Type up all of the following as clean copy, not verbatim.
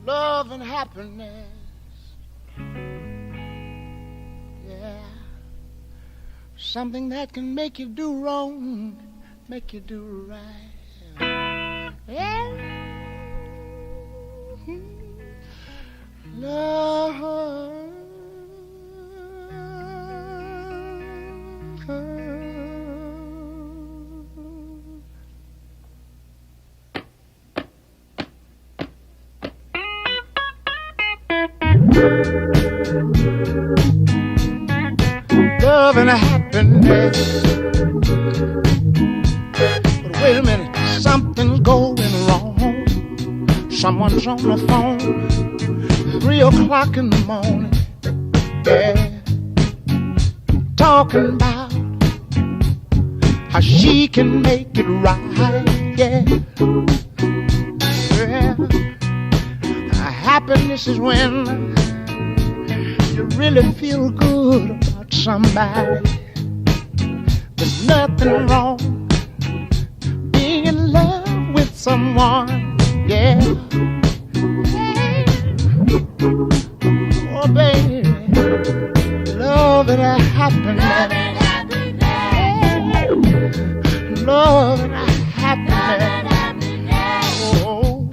Love and happiness. Yeah. Something that can make you do wrong, make you do right. Yeah. Love. Love and happiness. But wait a minute, something's going wrong. Someone's on the phone, 3 o'clock in the morning. Yeah, talking about how she can make it right. Yeah, yeah. Happiness is when you really feel good about somebody. There's nothing wrong being in love with someone. Yeah. Oh, baby, love and happiness. Love and happiness. Oh.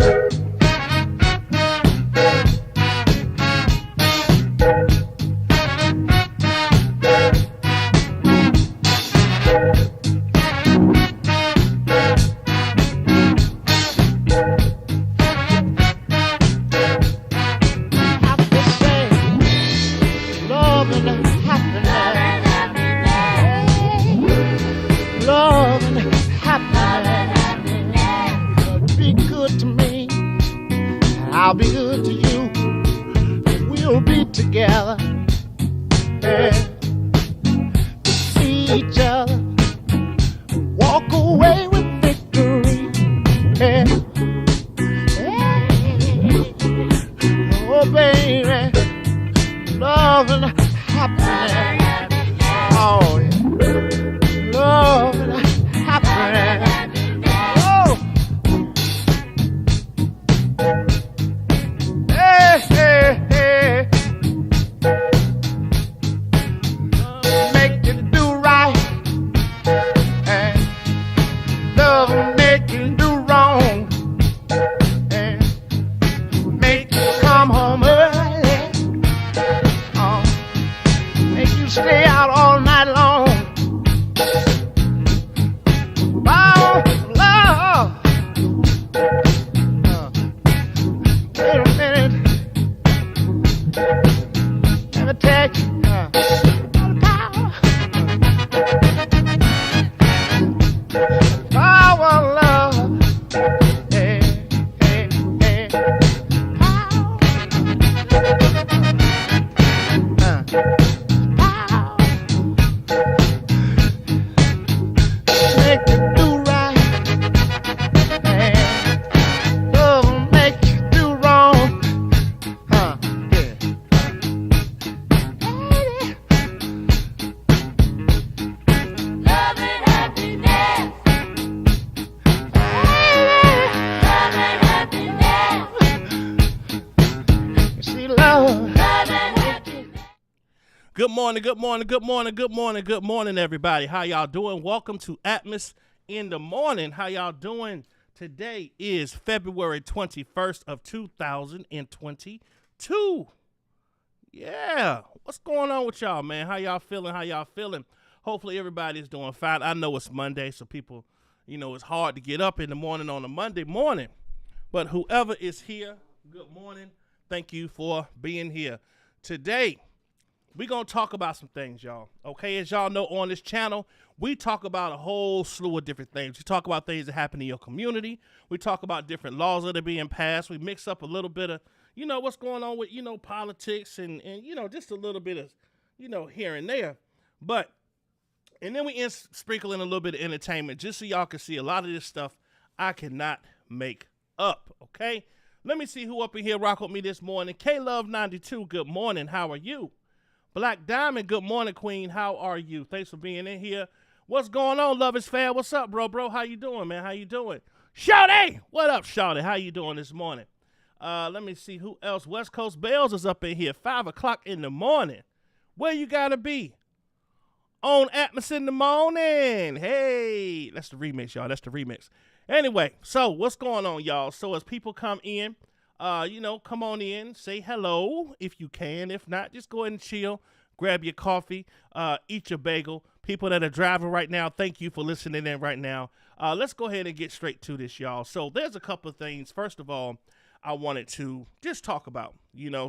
I'll be good to you. We'll be together. Yeah. See each other. Walk away with victory. Yeah. Yeah. Oh, baby. Love and happiness. Oh, yeah. Love and happiness. Good morning, everybody. How y'all doing? Welcome to Atmos in the Morning. How y'all doing? Today is February 21st of 2022. Yeah. What's going on with y'all, man? How y'all feeling? Hopefully everybody's doing fine. I know it's Monday, so people, it's hard to get up in the morning on a Monday morning. But whoever is here, good morning. Thank you for being here. Today, we're going to talk about some things, y'all. Okay, as y'all know, on this channel, we talk about a whole slew of different things. We talk about things that happen in your community. We talk about different laws that are being passed. We mix up a little bit of, what's going on with, politics and just a little bit of, here and there. And then we sprinkle in a little bit of entertainment just so y'all can see a lot of this stuff I cannot make up, okay? Let me see who up in here rock with me this morning. K-Love92, good morning. How are you? Black Diamond, good morning, Queen. How are you? Thanks for being in here. What's going on, Love is Fair? What's up, bro? How you doing, man? How you doing? Shawty! What up, Shawty? How you doing this morning? Let me see who else. West Coast Bells is up in here. 5 o'clock in the morning. Where you gotta be? On Atmos in the Morning. Hey, that's the remix, y'all. That's the remix. Anyway, so what's going on, y'all? So as people come in, come on in, say hello if you can. If not, just go ahead and chill. Grab your coffee, eat your bagel. People that are driving right now, thank you for listening in right now. Let's go ahead and get straight to this, y'all. So there's a couple of things. First of all, I wanted to just talk about,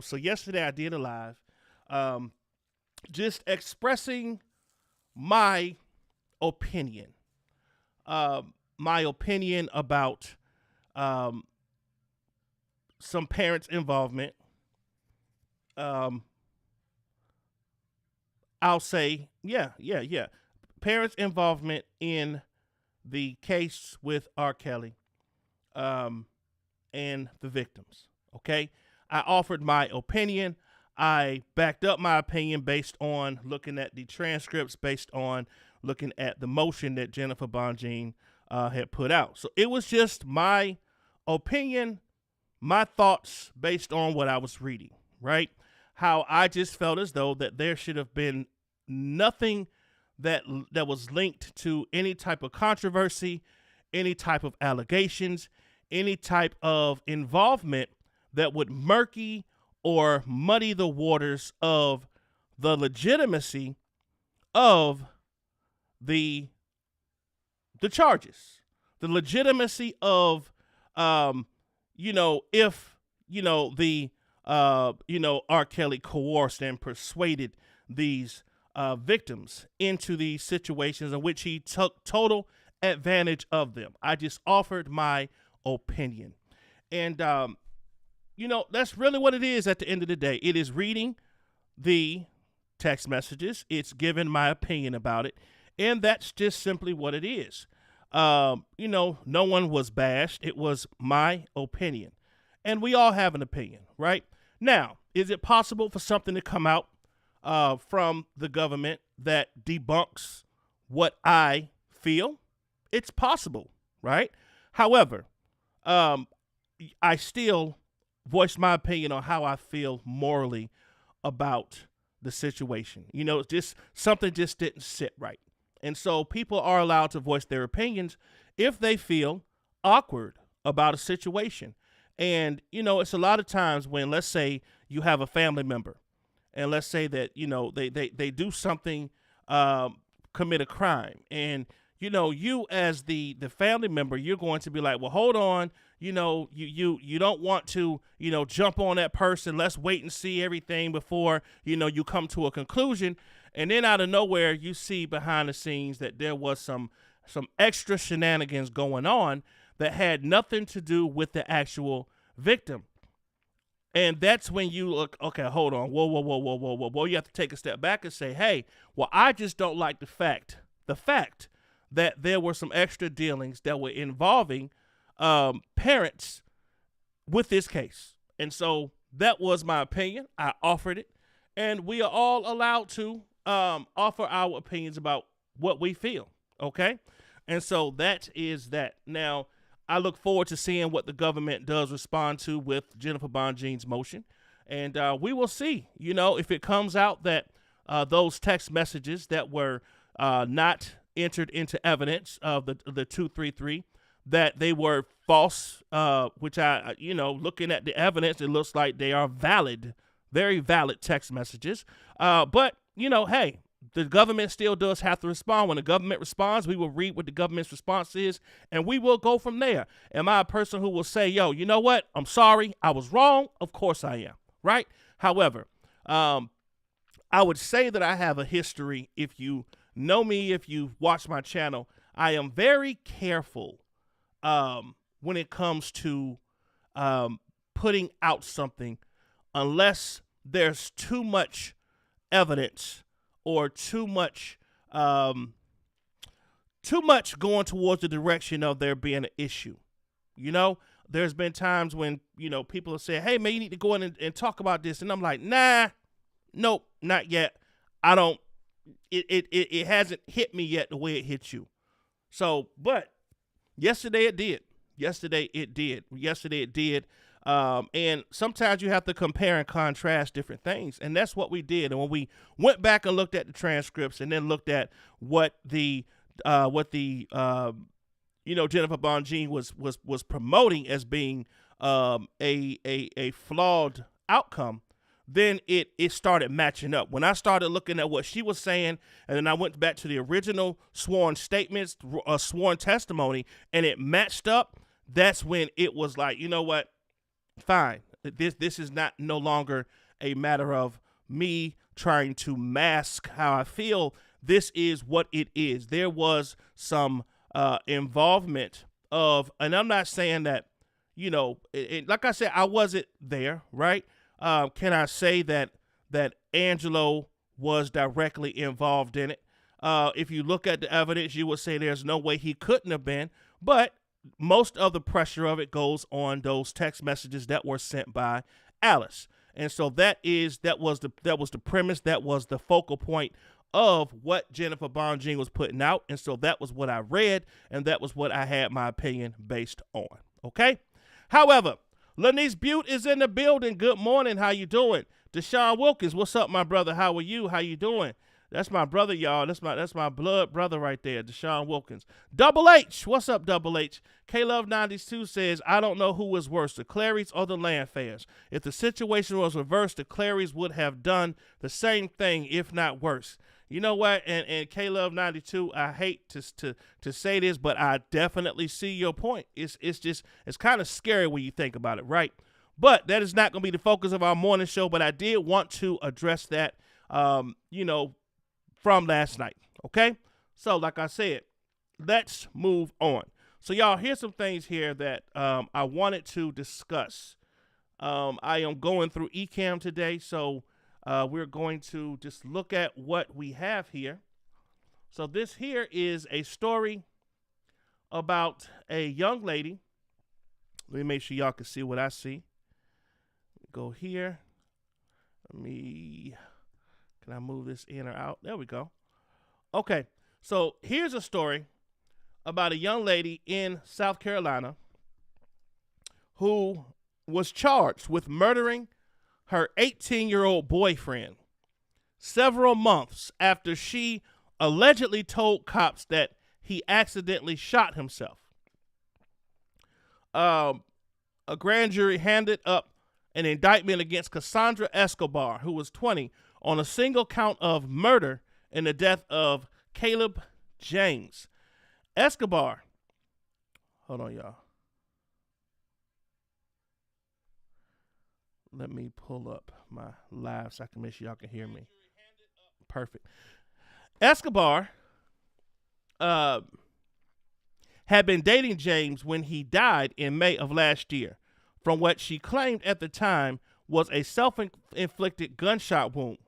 so yesterday I did a live, just expressing my opinion about some parents' involvement. I'll say, parents' involvement in the case with R. Kelly and the victims, okay? I offered my opinion. I backed up my opinion based on looking at the transcripts, based on looking at the motion that Jennifer Bonjean had put out. So it was just my opinion, my thoughts based on what I was reading, right? How I just felt as though that there should have been nothing that was linked to any type of controversy, any type of allegations, any type of involvement that would murky or muddy the waters of the legitimacy of the charges, the legitimacy of, if, the R. Kelly coerced and persuaded these victims into these situations in which he took total advantage of them. I just offered my opinion. And, that's really what it is at the end of the day. It is reading the text messages. It's giving my opinion about it. And that's just simply what it is. No one was bashed. It was my opinion. And we all have an opinion, right? Now, is it possible for something to come out from the government that debunks what I feel? It's possible, right? However, I still voiced my opinion on how I feel morally about the situation. Just something just didn't sit right. And so people are allowed to voice their opinions if they feel awkward about a situation. And, it's a lot of times when, let's say you have a family member and let's say that, they do something, commit a crime, and, you as the family member, you're going to be like, well, hold on, you don't want to, jump on that person. Let's wait and see everything before, you come to a conclusion. And then out of nowhere, you see behind the scenes that there was some extra shenanigans going on that had nothing to do with the actual victim. And that's when you look, okay, hold on, whoa. You have to take a step back and say, hey, well, I just don't like the fact that there were some extra dealings that were involving parents with this case. And so that was my opinion. I offered it. And we are all allowed to offer our opinions about what we feel, okay? And so that is that. Now, I look forward to seeing what the government does respond to with Jennifer Bonjean's motion. And we will see, if it comes out that those text messages that were not entered into evidence of the 233, that they were false, which looking at the evidence, it looks like they are valid, very valid text messages. But, hey, the government still does have to respond. When the government responds, we will read what the government's response is, and we will go from there. Am I a person who will say, yo, you know what? I'm sorry. I was wrong. Of course I am. Right? However, I would say that I have a history. If you know me, if you've watched my channel, I am very careful when it comes to putting out something unless there's too much evidence or too much going towards the direction of there being an issue. There's been times when, people have said, hey, man, you need to go in and talk about this. And I'm like, nah, nope, not yet. I don't it hasn't hit me yet the way it hit you. So, but yesterday it did. Yesterday it did. And sometimes you have to compare and contrast different things, and that's what we did. And when we went back and looked at the transcripts, and then looked at what the Jennifer Bonjean was promoting as being a flawed outcome, then it started matching up. When I started looking at what she was saying, and then I went back to the original sworn statements, sworn testimony, and it matched up, that's when it was like, you know what? Fine. This is no longer a matter of me trying to mask how I feel. This is what it is. There was some involvement of, and I'm not saying that, like I said, I wasn't there, right? Can I say that Angelo was directly involved in it? If you look at the evidence, you would say there's no way he couldn't have been, but most of the pressure of it goes on those text messages that were sent by Alice. And so that was the premise, that was the focal point of what Jennifer Bonjean was putting out. And so that was what I read, and that was what I had my opinion based on. Okay? However, Lanice Butte is in the building. Good morning. How you doing? Deshaun Wilkins, what's up, my brother? How are you? How you doing? That's my brother, y'all. That's my blood brother right there, Deshaun Wilkins. Double H, what's up, Double H? K-Love92 says, I don't know who was worse, the Clarys or the Landfairs. If the situation was reversed, the Clarys would have done the same thing, if not worse. You know what? And K-Love92, I hate to say this, but I definitely see your point. It's kind of scary when you think about it, right? But that is not going to be the focus of our morning show, but I did want to address that, from last night, okay? So, like I said, let's move on. So, y'all, here's some things here that I wanted to discuss. I am going through eCam today, so we're going to just look at what we have here. So, this here is a story about a young lady. Let me make sure y'all can see what I see. Go here. Can I move this in or out? There we go. Okay, so here's a story about a young lady in South Carolina who was charged with murdering her 18-year-old boyfriend several months after she allegedly told cops that he accidentally shot himself. A grand jury handed up an indictment against Cassandra Escobar, who was 20, on a single count of murder in the death of Caleb James. Escobar, hold on, y'all. Let me pull up my live so I can make sure y'all can hear me. Perfect. Escobar had been dating James when he died in May of last year, from what she claimed at the time was a self-inflicted gunshot wound.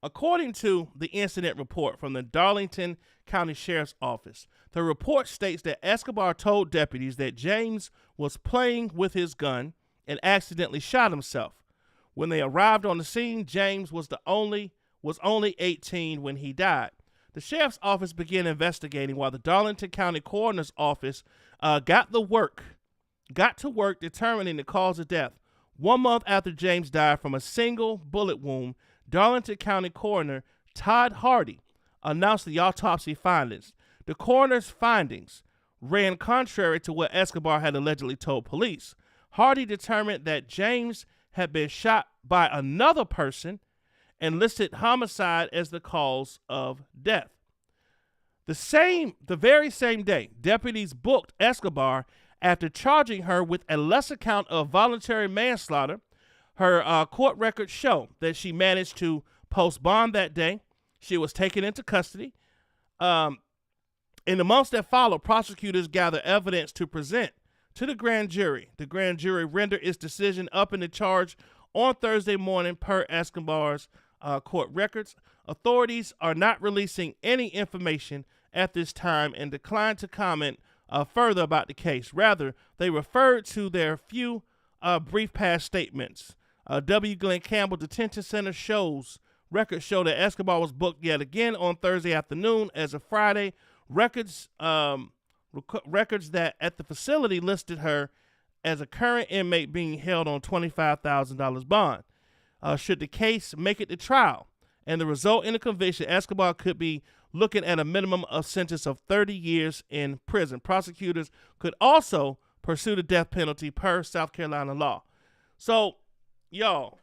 According to the incident report from the Darlington County Sheriff's Office, the report states that Escobar told deputies that James was playing with his gun and accidentally shot himself. When they arrived on the scene, James was only 18 when he died. The sheriff's office began investigating while the Darlington County Coroner's Office got to work determining the cause of death. 1 month after James died from a single bullet wound, Darlington County Coroner Todd Hardy announced the autopsy findings. The coroner's findings ran contrary to what Escobar had allegedly told police. Hardy determined that James had been shot by another person and listed homicide as the cause of death. The very same day, deputies booked Escobar after charging her with a lesser count of voluntary manslaughter. Her court records show that she managed to post bond that day. She was taken into custody. In the months that followed, prosecutors gathered evidence to present to the grand jury. The grand jury rendered its decision upping the charge on Thursday morning per Escobar's court records. Authorities are not releasing any information at this time and declined to comment further about the case. Rather, they referred to their few brief past statements. W. Glenn Campbell Detention Center shows Records show that Escobar was booked yet again on Thursday afternoon. As of Friday, records that at the facility listed her as a current inmate being held on $25,000 bond. Should the case make it to trial and the result in a conviction, Escobar could be looking at a minimum of sentence of 30 years in prison. Prosecutors could also pursue the death penalty per South Carolina law. So, y'all,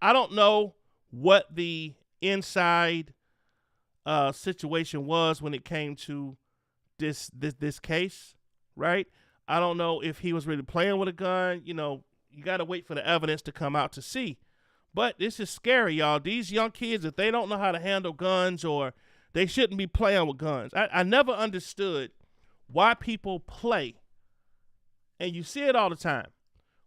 I don't know what the inside situation was when it came to this case, right? I don't know if he was really playing with a gun. You know, you got to wait for the evidence to come out to see. But this is scary, y'all. These young kids, if they don't know how to handle guns, or they shouldn't be playing with guns. I never understood why people play, and you see it all the time,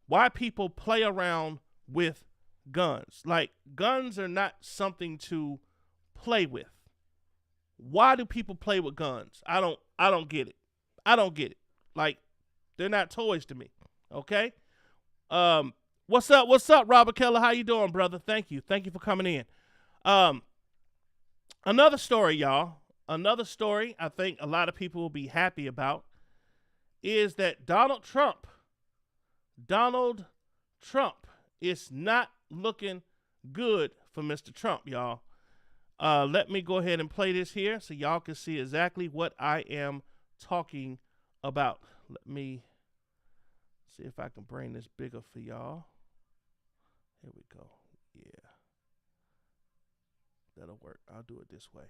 why people play around with guns. Like, guns are not something to play with. Why do people play with guns? I don't get it. I don't get it. Like, they're not toys to me. Okay? What's up, Robert Keller? How you doing, brother? Thank you for coming in. Another story, y'all. Another story I think a lot of people will be happy about is that Donald Trump is not looking good for Mr. Trump, y'all. Let me go ahead and play this here so y'all can see exactly what I am talking about. Let me see if I can bring this bigger for y'all. Here we go. Yeah. That'll work. I'll do it this way.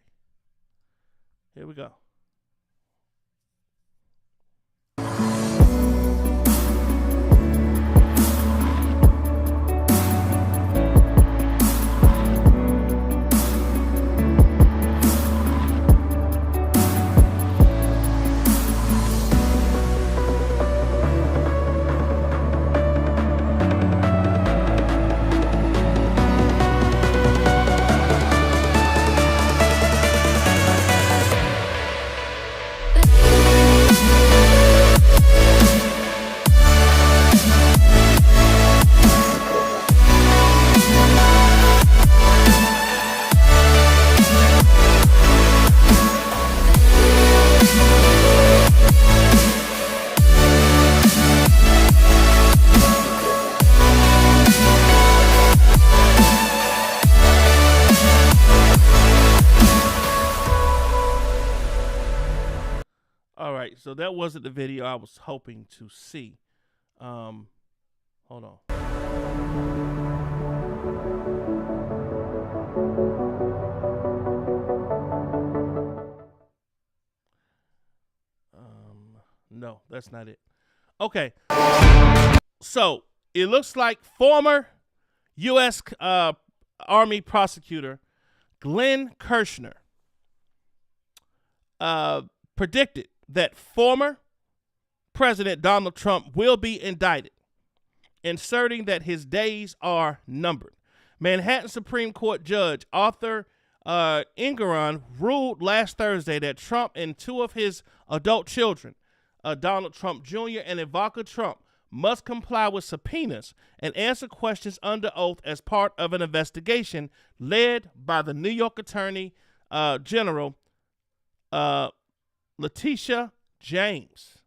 Here we go. So that wasn't the video I was hoping to see. Hold on. No, that's not it. Okay. So it looks like former U.S. Army prosecutor Glenn Kirshner predicted that former President Donald Trump will be indicted, inserting that his days are numbered. Manhattan Supreme Court Judge Arthur Engoron ruled last Thursday that Trump and two of his adult children, Donald Trump Jr. and Ivanka Trump, must comply with subpoenas and answer questions under oath as part of an investigation led by the New York Attorney General Letitia James.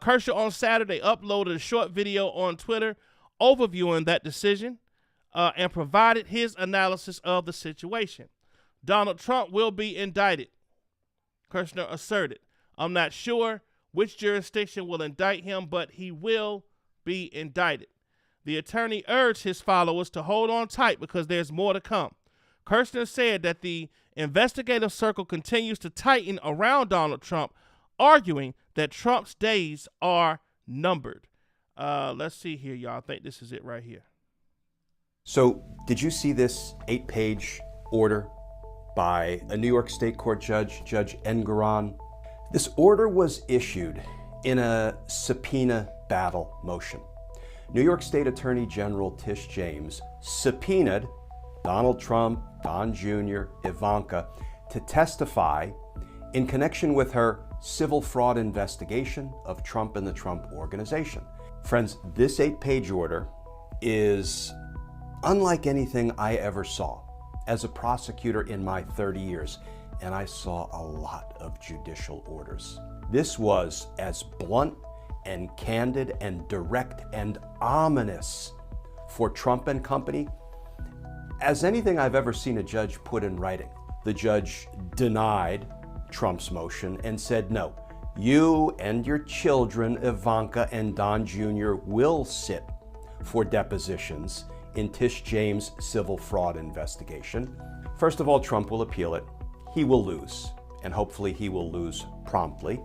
Kershaw on Saturday uploaded a short video on Twitter overviewing that decision and provided his analysis of the situation. Donald Trump will be indicted, Kirshner asserted. I'm not sure which jurisdiction will indict him, but he will be indicted. The attorney urged his followers to hold on tight because there's more to come. Kirshner said that the investigative circle continues to tighten around Donald Trump, arguing that Trump's days are numbered. Let's see here, y'all. I think this is it right here. So, did you see this 8-page order by a New York State Court judge, Judge Engoron? This order was issued in a subpoena battle motion. New York State Attorney General Tish James subpoenaed Donald Trump, Don Jr., Ivanka to testify in connection with her civil fraud investigation of Trump and the Trump Organization. Friends, this 8-page order is unlike anything I ever saw as a prosecutor in my 30 years, and I saw a lot of judicial orders. This was as blunt and candid and direct and ominous for Trump and company as anything I've ever seen a judge put in writing. The judge denied Trump's motion and said, no, you and your children, Ivanka and Don Jr., will sit for depositions in Tish James' civil fraud investigation. First of all, Trump will appeal it. He will lose, and hopefully he will lose promptly.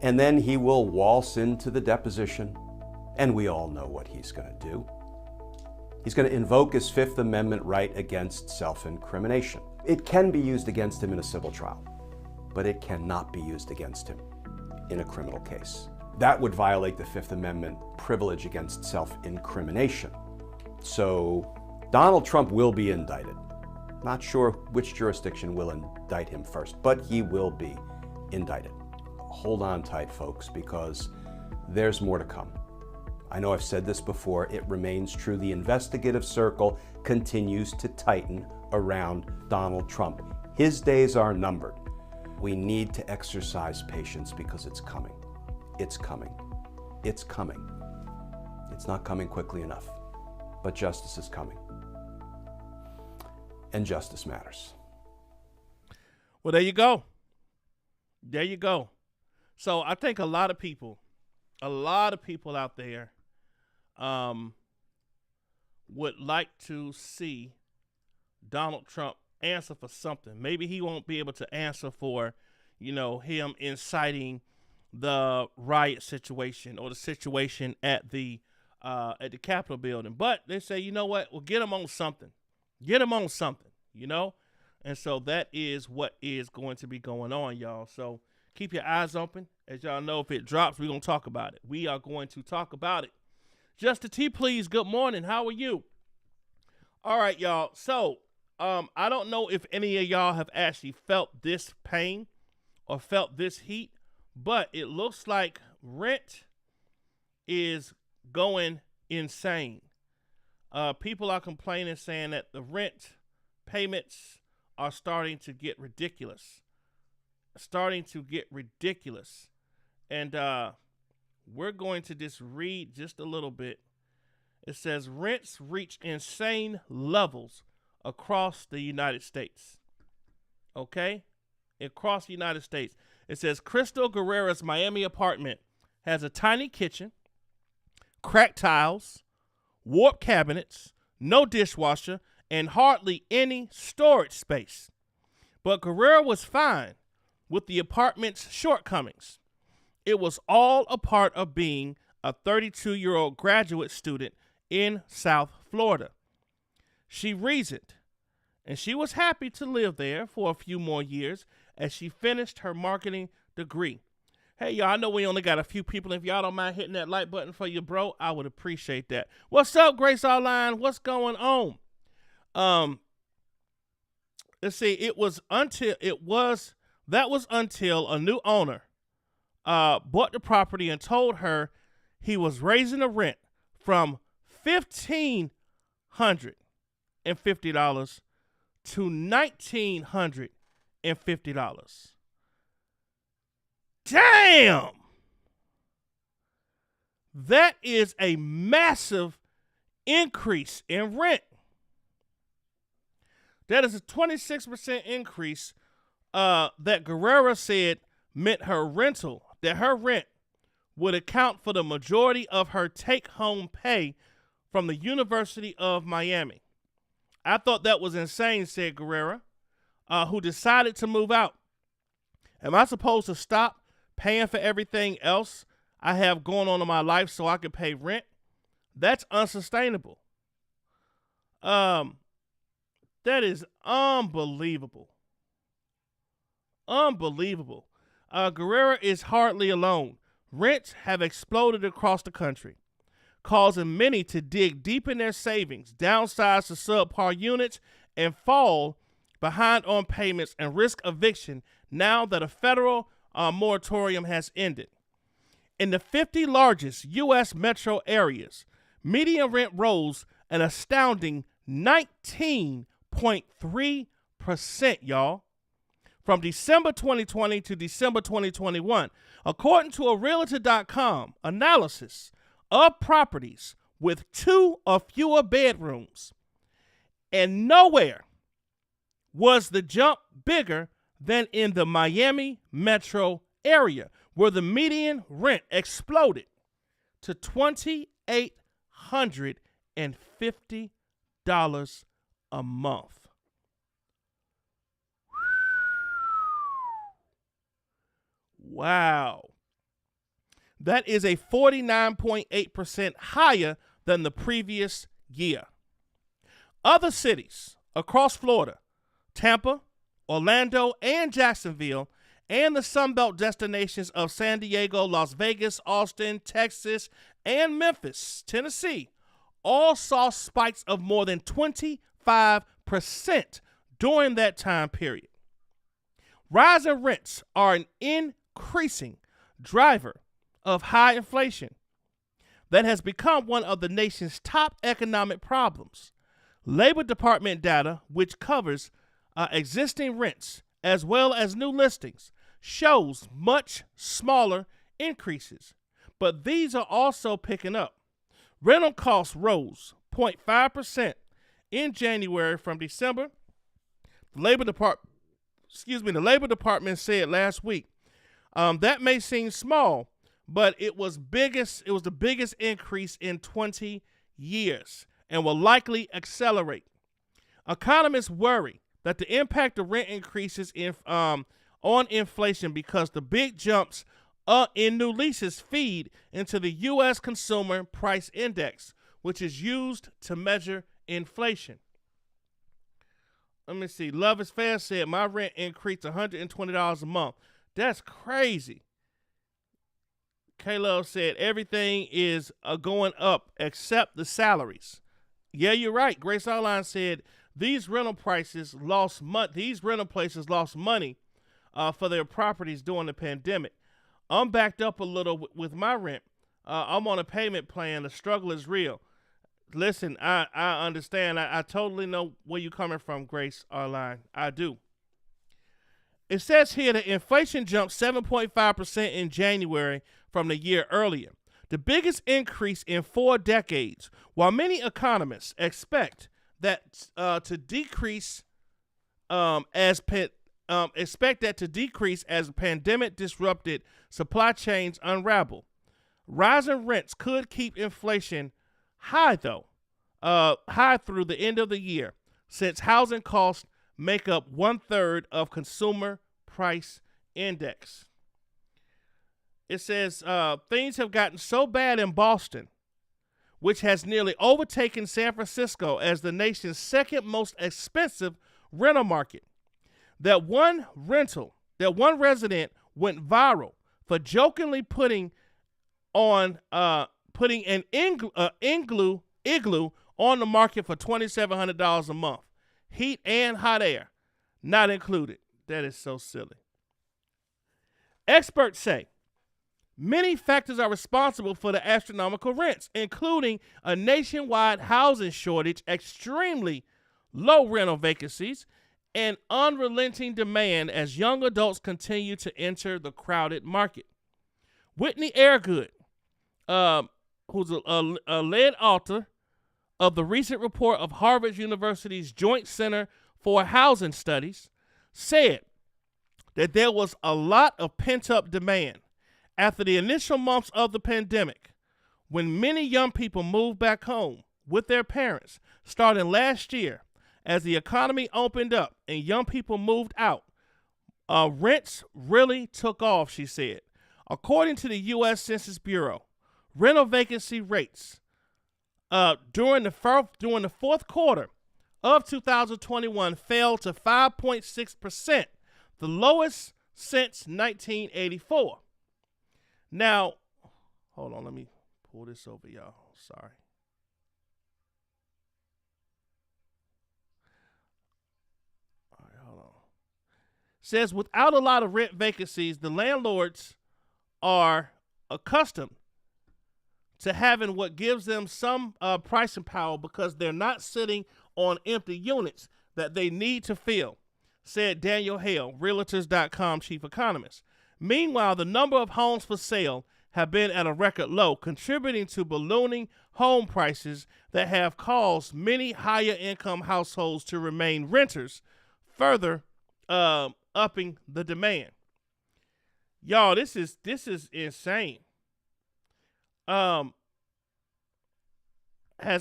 And then he will waltz into the deposition, and we all know what he's going to do. He's going to invoke his Fifth Amendment right against self-incrimination. It can be used against him in a civil trial, but it cannot be used against him in a criminal case. That would violate the Fifth Amendment privilege against self-incrimination. So Donald Trump will be indicted. Not sure which jurisdiction will indict him first, but he will be indicted. Hold on tight, folks, because there's more to come. I know I've said this before, it remains true. The investigative circle continues to tighten around Donald Trump. His days are numbered. We need to exercise patience because it's coming. It's coming. It's coming. It's not coming quickly enough, but justice is coming. And justice matters. Well, there you go. There you go. So I think a lot of people out there would like to see Donald Trump answer for something. Maybe he won't be able to answer for, him inciting the riot situation or the situation at the Capitol building. But they say, you know what? We'll get him on something. Get him on something, And so that is what is going to be going on, y'all. So keep your eyes open. As y'all know, if it drops, we're going to talk about it. We are going to talk about it. Just a T, please. Good morning. How are you? All right, y'all. So I don't know if any of y'all have actually felt this pain or felt this heat, but it looks like rent is going insane. People are complaining, saying that the rent payments are starting to get ridiculous. And we're going to just read just a little bit. It says rents reach insane levels across the United States. Okay? Across the United States. It says Crystal Guerrera's Miami apartment has a tiny kitchen, cracked tiles, warped cabinets, no dishwasher, and hardly any storage space. But Guerrera was fine with the apartment's shortcomings. It was all a part of being a 32-year-old graduate student in South Florida. She reasoned, and she was happy to live there for a few more years as she finished her marketing degree. Hey, y'all, I know we only got a few people. If y'all don't mind hitting that like button for your bro, I would appreciate that. What's up, Grace Online? What's going on? Let's see. That was until a new owner bought the property and told her he was raising the rent from $1,550 to $1,950. Damn! That is a massive increase in rent. That is a 26% increase that Guerrera said meant her rent would account for the majority of her take-home pay from the University of Miami. I thought that was insane, said Guerrera, who decided to move out. Am I supposed to stop paying for everything else I have going on in my life so I can pay rent? That's unsustainable. That is unbelievable. Unbelievable. Guerrera is hardly alone. Rents have exploded across the country, causing many to dig deep in their savings, downsize to subpar units, and fall behind on payments and risk eviction now that a federal moratorium has ended. In the 50 largest U.S. metro areas, median rent rose an astounding 19.3%, y'all, from December 2020 to December 2021, according to a Realtor.com analysis of properties with 2 or fewer bedrooms. And nowhere was the jump bigger than in the Miami metro area, where the median rent exploded to $2,850 a month. Wow. That is a 49.8% higher than the previous year. Other cities across Florida, Tampa, Orlando, and Jacksonville, and the Sunbelt destinations of San Diego, Las Vegas, Austin, Texas, and Memphis, Tennessee, all saw spikes of more than 25% during that time period. Rising rents are an increasing driver of high inflation that has become one of the nation's top economic problems. Labor Department data, which covers existing rents as well as new listings, shows much smaller increases, but these are also picking up. Rental costs rose 0.5% in January from December. The Labor Department said last week that may seem small, but it was the biggest increase in 20 years and will likely accelerate. Economists worry that the impact of rent increases on inflation because the big jumps in new leases feed into the U.S. Consumer Price Index, which is used to measure inflation. Let me see. Love is Fair said, my rent increased $120 a month. That's crazy. K-Love said, everything is going up except the salaries. Yeah, you're right. Grace Online said, these rental places lost money for their properties during the pandemic. I'm backed up a little with my rent. I'm on a payment plan. The struggle is real. Listen, I understand. I totally know where you're coming from, Grace Online. I do. It says here that inflation jumped 7.5% in January from the year earlier, the biggest increase in 4 decades, while many economists expect that to decrease as the pandemic disrupted supply chains unravel. Rising rents could keep inflation high through the end of the year, since housing costs make up 1/3 of consumer price index. It says things have gotten so bad in Boston, which has nearly overtaken San Francisco as the nation's second most expensive rental market, that one resident went viral for jokingly putting an igloo on the market for $2,700 a month. Heat and hot air not included. That is so silly. Experts say many factors are responsible for the astronomical rents, including a nationwide housing shortage, extremely low rental vacancies, and unrelenting demand as young adults continue to enter the crowded market. Whitney Airgood, who's a lead author of the recent report of Harvard University's Joint Center for Housing Studies, said that there was a lot of pent-up demand after the initial months of the pandemic, when many young people moved back home with their parents starting last year. As the economy opened up and young people moved out, rents really took off, she said. According to the U.S. Census Bureau, rental vacancy rates during the fourth quarter of 2021 fell to 5.6%, the lowest since 1984. Now, hold on, let me pull this over, y'all. Sorry. All right, hold on. Says without a lot of rent vacancies, the landlords are accustomed to having what gives them some pricing power because they're not sitting on empty units that they need to fill, said Daniel Hale, Realtors.com chief economist. Meanwhile, the number of homes for sale have been at a record low, contributing to ballooning home prices that have caused many higher income households to remain renters, further upping the demand. Y'all, this is insane. Has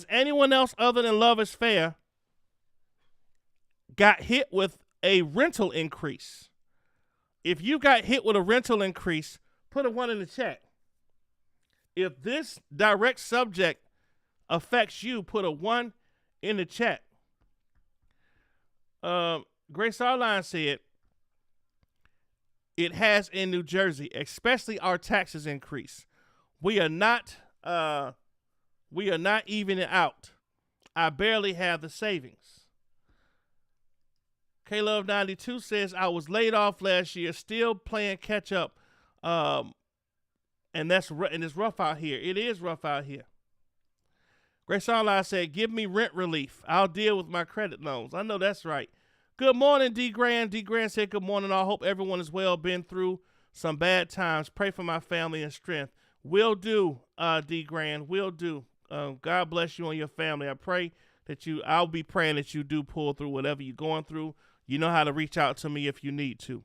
anyone else other than Love is Fair got hit with a rental increase? If you got hit with a rental increase, put a 1 in the chat. If this direct subject affects you, put a 1 in the chat. Grace Arline said, it has in New Jersey, especially our taxes increase. We are not evening out. I barely have the savings. K-Love 92 says, I was laid off last year, still playing catch up. And it's rough out here. It is rough out here. Grace Online said, give me rent relief. I'll deal with my credit loans. I know that's right. Good morning, D. Grand. D. Grand said, good morning. I hope everyone is well. Been through some bad times. Pray for my family and strength. Will do, D. Grand. Will do. God bless you and your family. I'll be praying that you do pull through whatever you're going through. You know how to reach out to me if you need to.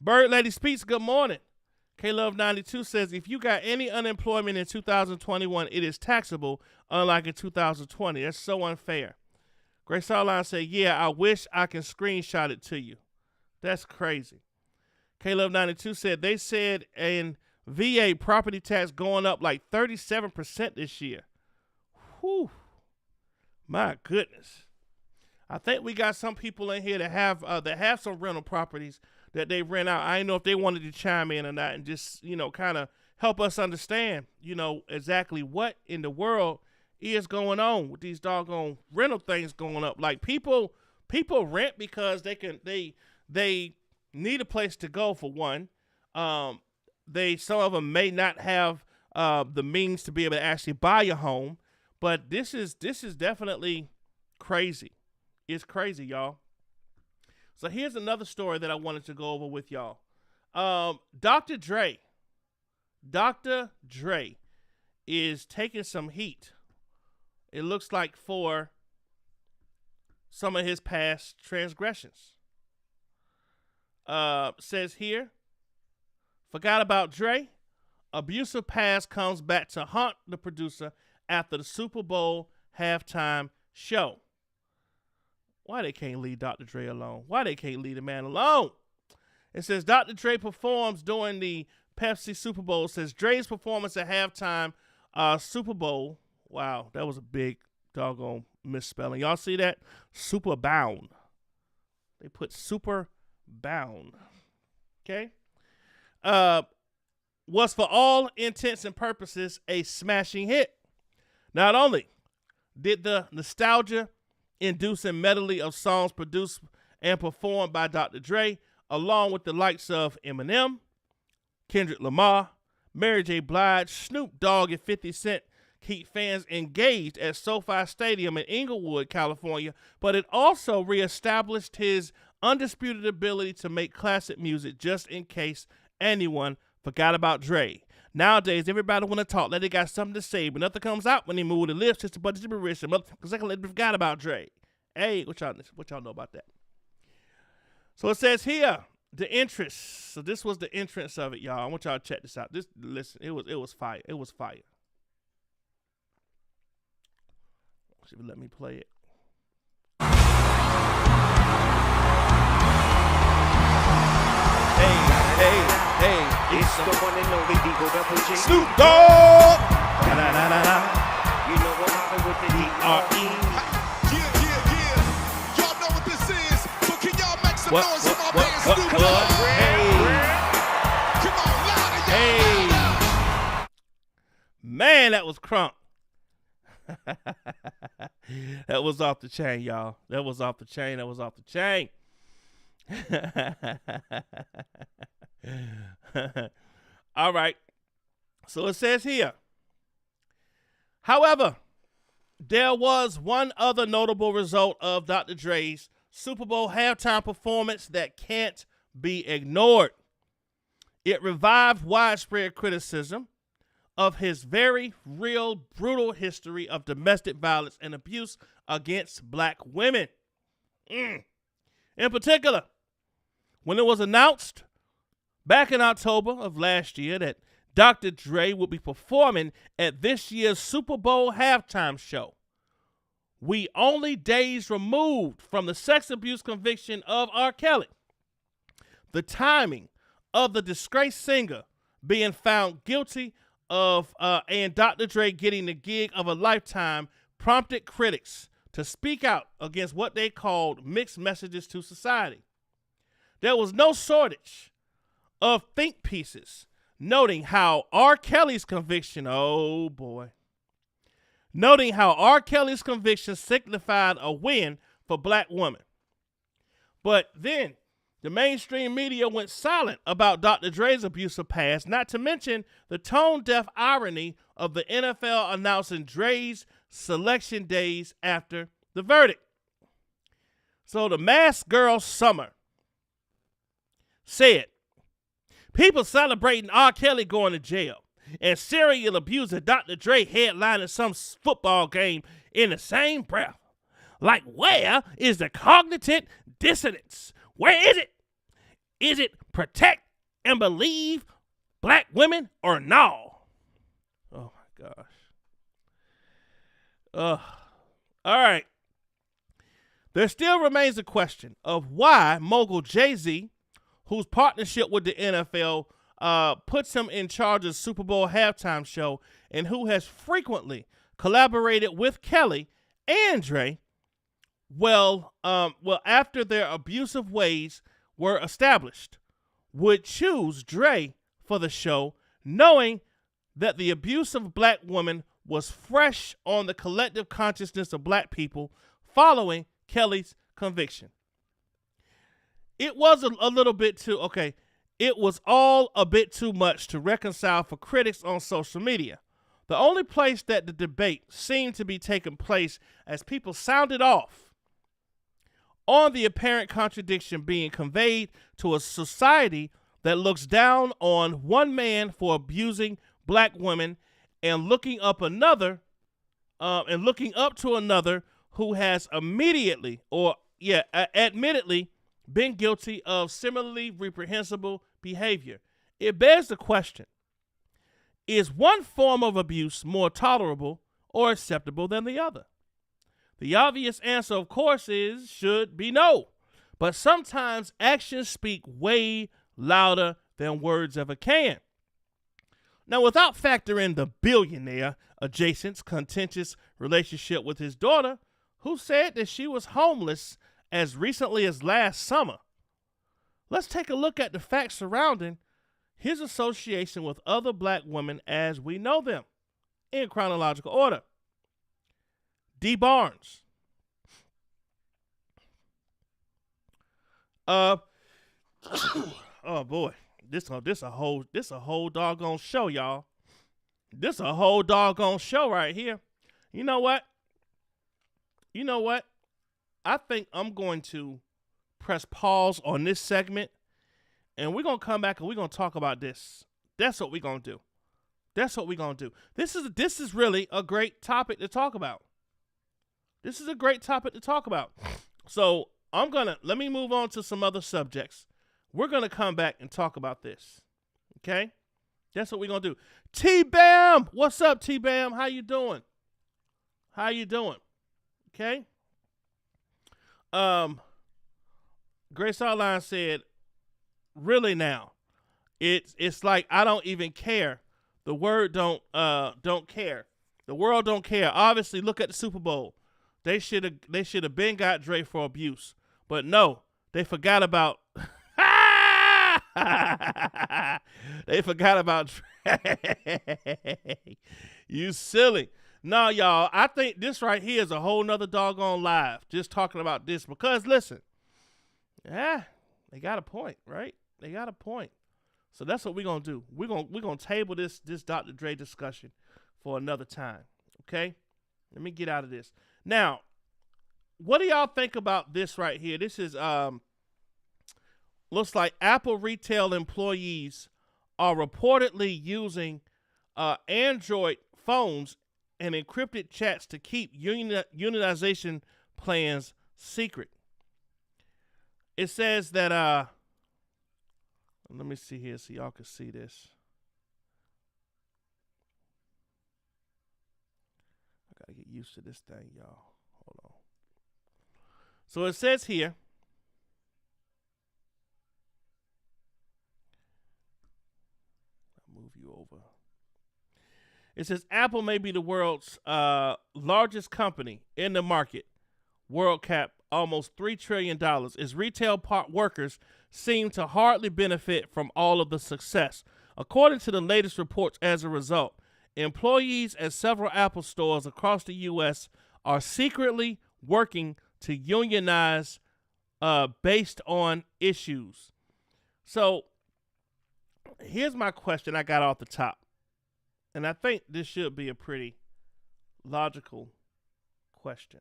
Bird Lady Speaks, good morning. K-Love 92 says, if you got any unemployment in 2021, it is taxable, unlike in 2020. That's so unfair. Grace Arline said, yeah, I wish I can screenshot it to you. That's crazy. K-Love 92 said, they said in VA property tax going up like 37% this year. Whew. My goodness. I think we got some people in here that have some rental properties that they rent out. I didn't know if they wanted to chime in or not and just, kind of help us understand, exactly what in the world is going on with these doggone rental things going up. Like people rent because they need a place to go, for one. Some of them may not have the means to be able to actually buy a home, but this is definitely crazy. It's crazy, y'all. So here's another story that I wanted to go over with y'all. Dr. Dre is taking some heat, it looks like, for some of his past transgressions. Says here, forgot about Dre. Abusive past comes back to haunt the producer after the Super Bowl halftime show. Why they can't leave Dr. Dre alone? Why they can't leave the man alone? It says Dr. Dre performs during the Pepsi Super Bowl. It says Dre's performance at halftime Super Bowl. Wow, that was a big doggone misspelling. Y'all see that? Super bound. They put super bound. Okay. Was for all intents and purposes a smashing hit. Not only did the nostalgia-inducing medley of songs produced and performed by Dr. Dre, along with the likes of Eminem, Kendrick Lamar, Mary J. Blige, Snoop Dogg, and 50 Cent keep fans engaged at SoFi Stadium in Inglewood, California, but it also reestablished his undisputed ability to make classic music, just in case anyone forgot about Dre. Nowadays, everybody want to talk like they got something to say, but nothing comes out when they move the lips. It's a budget to be rich, because they forgot about Dre. Hey, what y'all know about that? So it says here, the entrance. So this was the entrance of it, y'all. I want y'all to check this out. Listen, it was fire. It was fire. See if it let me play it. Hey, it's the one and only D-O-double-G. Snoop Dogg. You know what happened with the D-R-E. Yeah. Y'all know what this is. So can y'all make some noise for my man Snoop Dogg? Come on, louder, y'all. Man, that was crunk. That was off the chain, y'all. That was off the chain. All right. So it says here, however, there was one other notable result of Dr. Dre's Super Bowl halftime performance that can't be ignored. It revived widespread criticism of his very real, brutal history of domestic violence and abuse against black women. In particular, when it was announced back in October of last year that Dr. Dre would be performing at this year's Super Bowl halftime show, we only days removed from the sex abuse conviction of R. Kelly. The timing of the disgraced singer being found guilty of and Dr. Dre getting the gig of a lifetime prompted critics to speak out against what they called mixed messages to society. There was no shortage of think pieces noting how R. Kelly's conviction, noting how R. Kelly's conviction signified a win for black women. But then the mainstream media went silent about Dr. Dre's abusive past, not to mention the tone-deaf irony of the NFL announcing Dre's selection days after the verdict. So the Masked Girl Summer said, people celebrating R. Kelly going to jail and serial abuser Dr. Dre headlining some football game in the same breath. Like, where is the cognitive dissonance? Where is it? Is it protect and believe black women or no? Oh my gosh. All right. There still remains a question of why mogul Jay-Z, whose partnership with the NFL puts him in charge of the Super Bowl halftime show and who has frequently collaborated with Kelly and Dre, after their abusive ways were established, would choose Dre for the show, knowing that the abuse of black women was fresh on the collective consciousness of black people following Kelly's conviction. It was a little bit too, it was all a bit too much to reconcile for critics on social media. The only place that the debate seemed to be taking place as people sounded off on the apparent contradiction being conveyed to a society that looks down on one man for abusing black women and looking up to another who has admittedly been guilty of similarly reprehensible behavior. It begs the question, is one form of abuse more tolerable or acceptable than the other? The obvious answer, of course, should be no. But sometimes actions speak way louder than words ever can. Now, without factoring the billionaire adjacent's contentious relationship with his daughter, who said that she was homeless as recently as last summer, let's take a look at the facts surrounding his association with other black women as we know them, in chronological order. D. Barnes. Oh boy, this a whole doggone show, y'all. This a whole doggone show right here. You know what? I think I'm going to press pause on this segment, and we're gonna come back and we're gonna talk about this. That's what we're gonna do. This is really a great topic to talk about. So let me move on to some other subjects. We're going to come back and talk about this. Okay? That's what we're going to do. T-Bam! What's up, T-Bam? How you doing? Okay? Grace Outline said, really now, it's like I don't even care. The word don't care. The world don't care. Obviously, look at the Super Bowl. They should have been got Dre for abuse. But no, they forgot about they forgot about Dre. You silly. No, y'all, I think this right here is a whole nother doggone live. Just talking about this because listen, they got a point, right? They got a point. So that's what we're gonna do. We're gonna table this Dr. Dre discussion for another time. Okay? Let me get out of this. Now, what do y'all think about this right here? This is looks like Apple retail employees are reportedly using Android phones and encrypted chats to keep unionization plans secret. It says that let me see here so y'all can see this. I gotta get used to this thing, y'all. Hold on. So it says here, I'll move you over. It says Apple may be the world's largest company in the market. World cap almost $3 trillion. Its retail workers seem to hardly benefit from all of the success. According to the latest reports, as a result, employees at several Apple stores across the U.S. are secretly working to unionize based on issues. So here's my question I got off the top. And I think this should be a pretty logical question.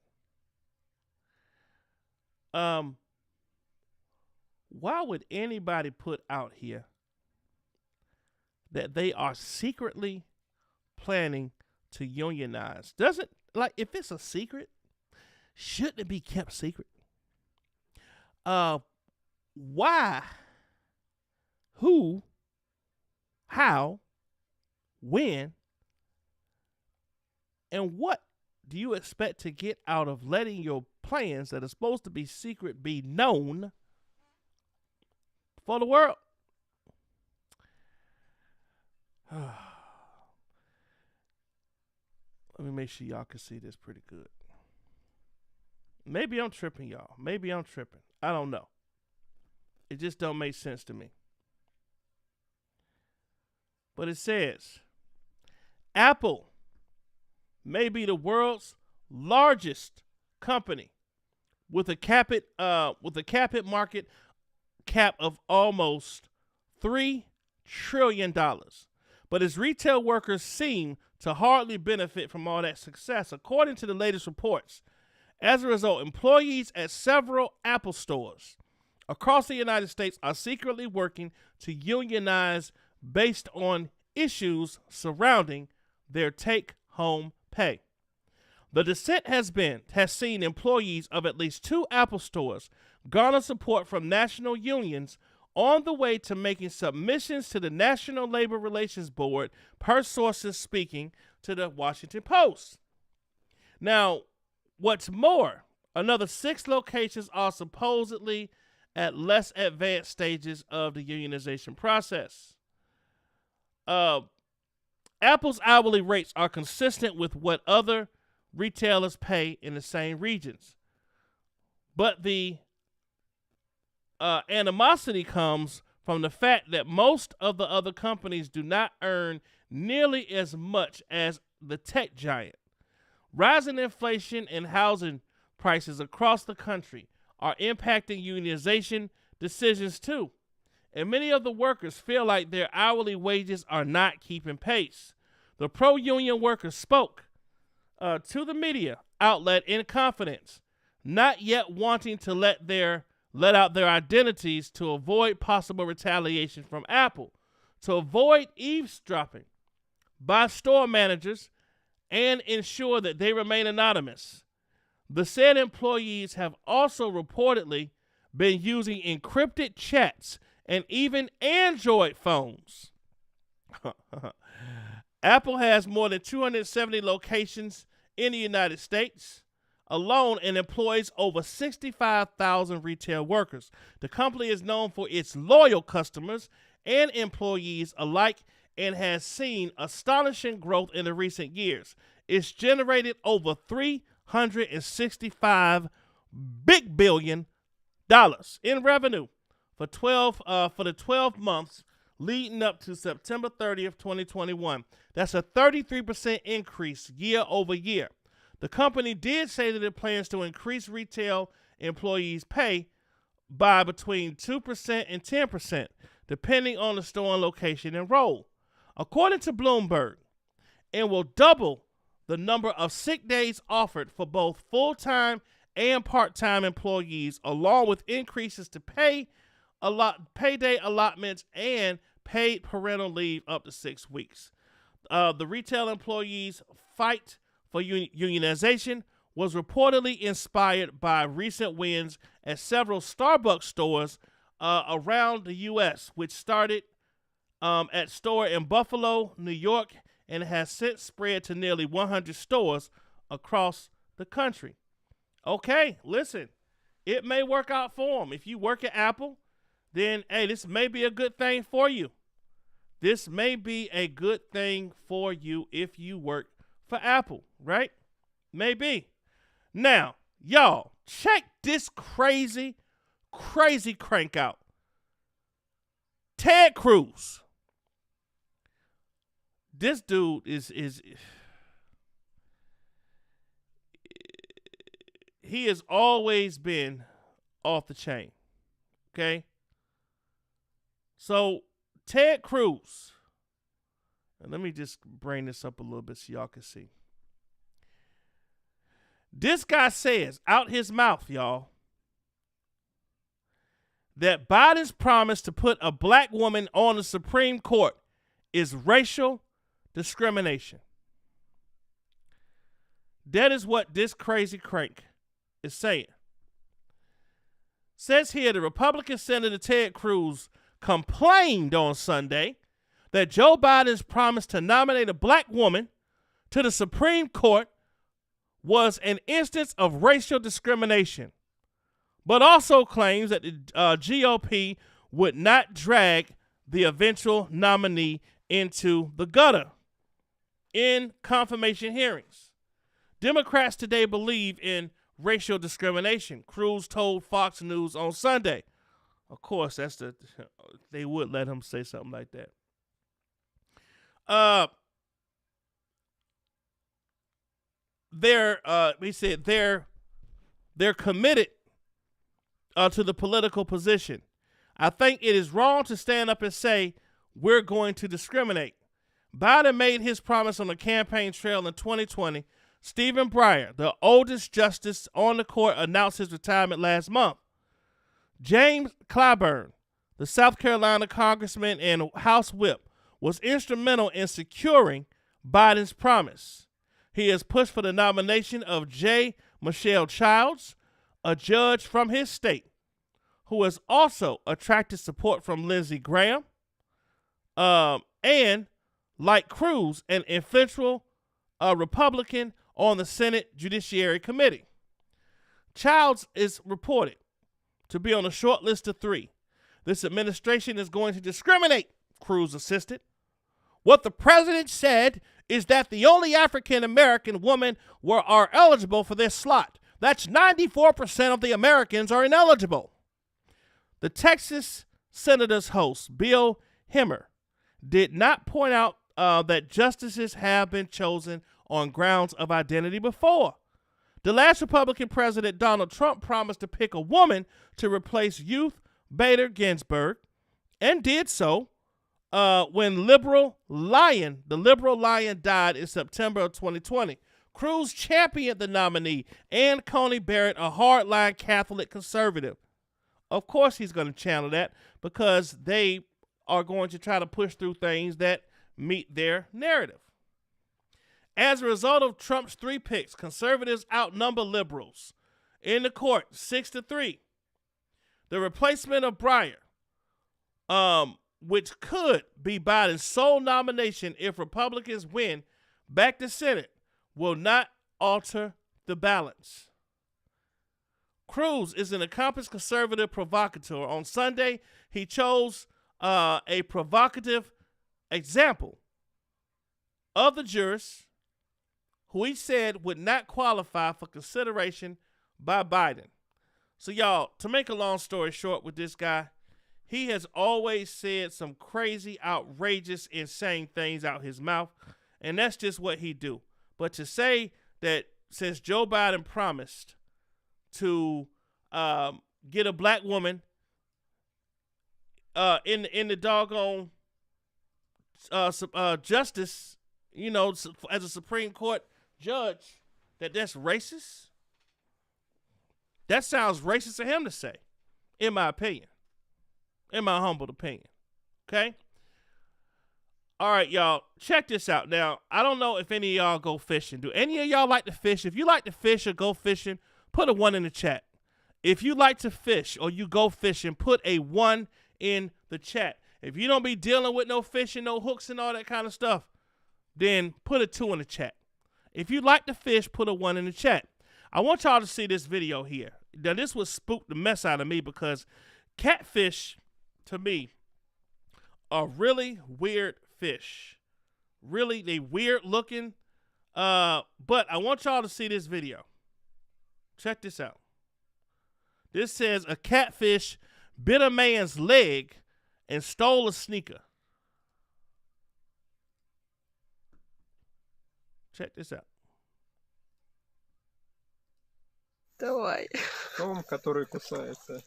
Why would anybody put out here that they are secretly planning to unionize? Doesn't, like, if it's a secret, shouldn't it be kept secret? Why? Who? How? When? And what do you expect to get out of letting your plans that are supposed to be secret be known for the world? Let me make sure y'all can see this pretty good. Maybe I'm tripping, y'all. Maybe I'm tripping. I don't know. It just don't make sense to me. But it says, Apple may be the world's largest company with a capit market cap of almost $3 trillion. But its retail workers seem to hardly benefit from all that success. According to the latest reports, as a result, employees at several Apple stores across the United States are secretly working to unionize based on issues surrounding their take-home pay. The descent has seen employees of at least 2 Apple stores garner support from national unions on the way to making submissions to the National Labor Relations Board, per sources speaking to the Washington Post. Now, what's more, another 6 locations are supposedly at less advanced stages of the unionization process. Apple's hourly rates are consistent with what other retailers pay in the same regions. But the animosity comes from the fact that most of the other companies do not earn nearly as much as the tech giant. Rising inflation and housing prices across the country are impacting unionization decisions too. And many of the workers feel like their hourly wages are not keeping pace. The pro-union workers spoke to the media outlet in confidence, not yet wanting to let out their identities to avoid possible retaliation from Apple, to avoid eavesdropping by store managers, and ensure that they remain anonymous. The said employees have also reportedly been using encrypted chats and even Android phones. Apple has more than 270 locations in the United States alone and employs over 65,000 retail workers. The company is known for its loyal customers and employees alike and has seen astonishing growth in the recent years. It's generated over $365 billion in revenue for the 12 months leading up to September 30th, 2021. That's a 33% increase year over year. The company did say that it plans to increase retail employees' pay by between 2% and 10%, depending on the store and location and role, according to Bloomberg, and will double the number of sick days offered for both full-time and part-time employees, along with increases to payday allotments and paid parental leave up to 6 weeks. The retail employees' fight for unionization was reportedly inspired by recent wins at several Starbucks stores around the U.S., which started at store in Buffalo, New York, and has since spread to nearly 100 stores across the country. Okay, listen, it may work out for them. If you work at Apple, then, hey, this may be a good thing for you. This may be a good thing for you if you work for Apple, right? Maybe. Now, y'all, check this crazy crank out. Ted Cruz. This dude is he has always been off the chain. Okay? So, Ted Cruz, and let me just bring this up a little bit so y'all can see. This guy says out his mouth, y'all, that Biden's promise to put a black woman on the Supreme Court is racial discrimination. That is what this crazy crank is saying. Says here the Republican Senator Ted Cruz complained on Sunday that Joe Biden's promise to nominate a black woman to the Supreme Court was an instance of racial discrimination, but also claims that the GOP would not drag the eventual nominee into the gutter in confirmation hearings. Democrats today believe in racial discrimination, Cruz told Fox News on Sunday. Of course, they would let him say something like that. He said they're committed to the political position. I think it is wrong to stand up and say we're going to discriminate. Biden made his promise on the campaign trail in 2020. Stephen Breyer, the oldest justice on the court, announced his retirement last month. James Clyburn, the South Carolina congressman and House whip, was instrumental in securing Biden's promise. He has pushed for the nomination of J. Michelle Childs, a judge from his state, who has also attracted support from Lindsey Graham, and, like Cruz, an influential Republican on the Senate Judiciary Committee. Childs is reported to be on a short list of 3. This administration is going to discriminate, Cruz insisted. What the president said is that the only African-American women are eligible for this slot. That's 94% of the Americans are ineligible. The Texas Senators host, Bill Hemmer, did not point out that justices have been chosen on grounds of identity before. The last Republican president, Donald Trump, promised to pick a woman to replace Ruth Bader Ginsburg, and did so when the liberal lion died in September of 2020. Cruz championed the nominee, and Coney Barrett, a hardline Catholic conservative. Of course he's going to channel that because they are going to try to push through things that meet their narrative. As a result of Trump's 3 picks, conservatives outnumber liberals in the court 6-3. The replacement of Breyer, which could be Biden's sole nomination if Republicans win back the Senate, will not alter the balance. Cruz is an accomplished conservative provocateur. On Sunday, he chose a provocative example of the jurist who he said would not qualify for consideration by Biden. So, y'all, to make a long story short with this guy, he has always said some crazy, outrageous, insane things out his mouth, and that's just what he do. But to say that since Joe Biden promised to get a black woman in the doggone justice, as a Supreme Court judge that that's racist, that sounds racist to him to say, in my opinion, in my humble opinion. Okay? All right, y'all, check this out. Now, I don't know if any of y'all go fishing. Do any of y'all like to fish? If you like to fish or go fishing, put a 1 in the chat. If you like to fish or you go fishing, put a 1 in the chat. If you don't be dealing with no fishing, no hooks and all that kind of stuff, then put a 2 in the chat. If you like to fish, put a 1 in the chat. I want y'all to see this video here. Now, this would spook the mess out of me because catfish, to me, are really weird fish. Really, they weird looking. But I want y'all to see this video. Check this out. This says a catfish bit a man's leg and stole a sneaker. Check this out. Давай. Том, который кусается.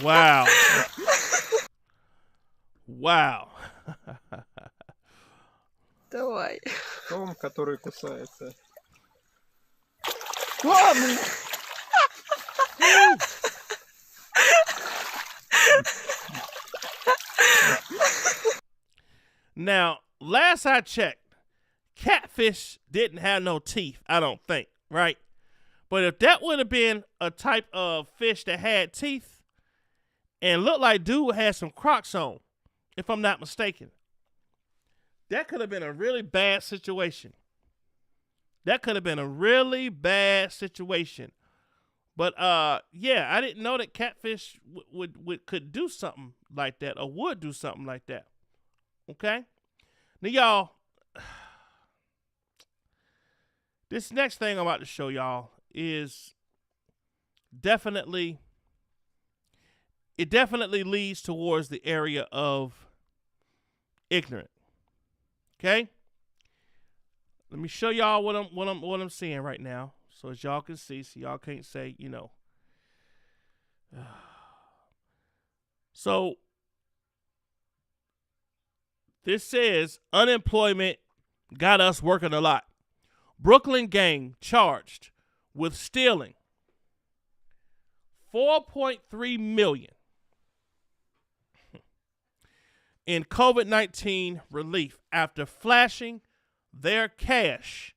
Wow. Wow. Давай. Том, который кусается. Now, last I checked, catfish didn't have no teeth, I don't think, right? But if that would have been a type of fish that had teeth and looked like dude had some Crocs on, if I'm not mistaken, that could have been a really bad situation. That could have been a really bad situation. But yeah, I didn't know that catfish could do something like that or would do something like that. Okay? Now, y'all, this next thing I'm about to show y'all is definitely leads towards the area of ignorant. Okay? Let me show y'all what I'm seeing right now, so as y'all can see, so y'all can't say, you know. So this says unemployment got us working a lot. Brooklyn gang charged with stealing $4.3 million in COVID-19 relief after flashing their cash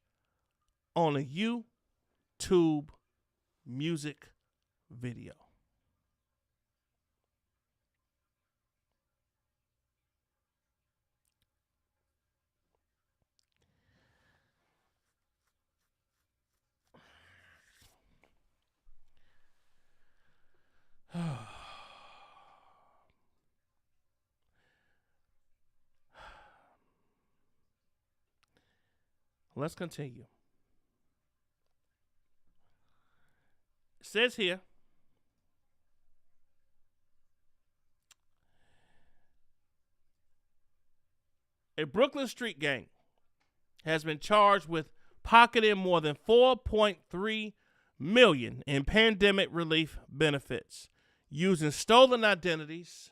on a YouTube music video. Let's continue. It says here, a Brooklyn street gang has been charged with pocketing more than $4.3 million in pandemic relief benefits, using stolen identities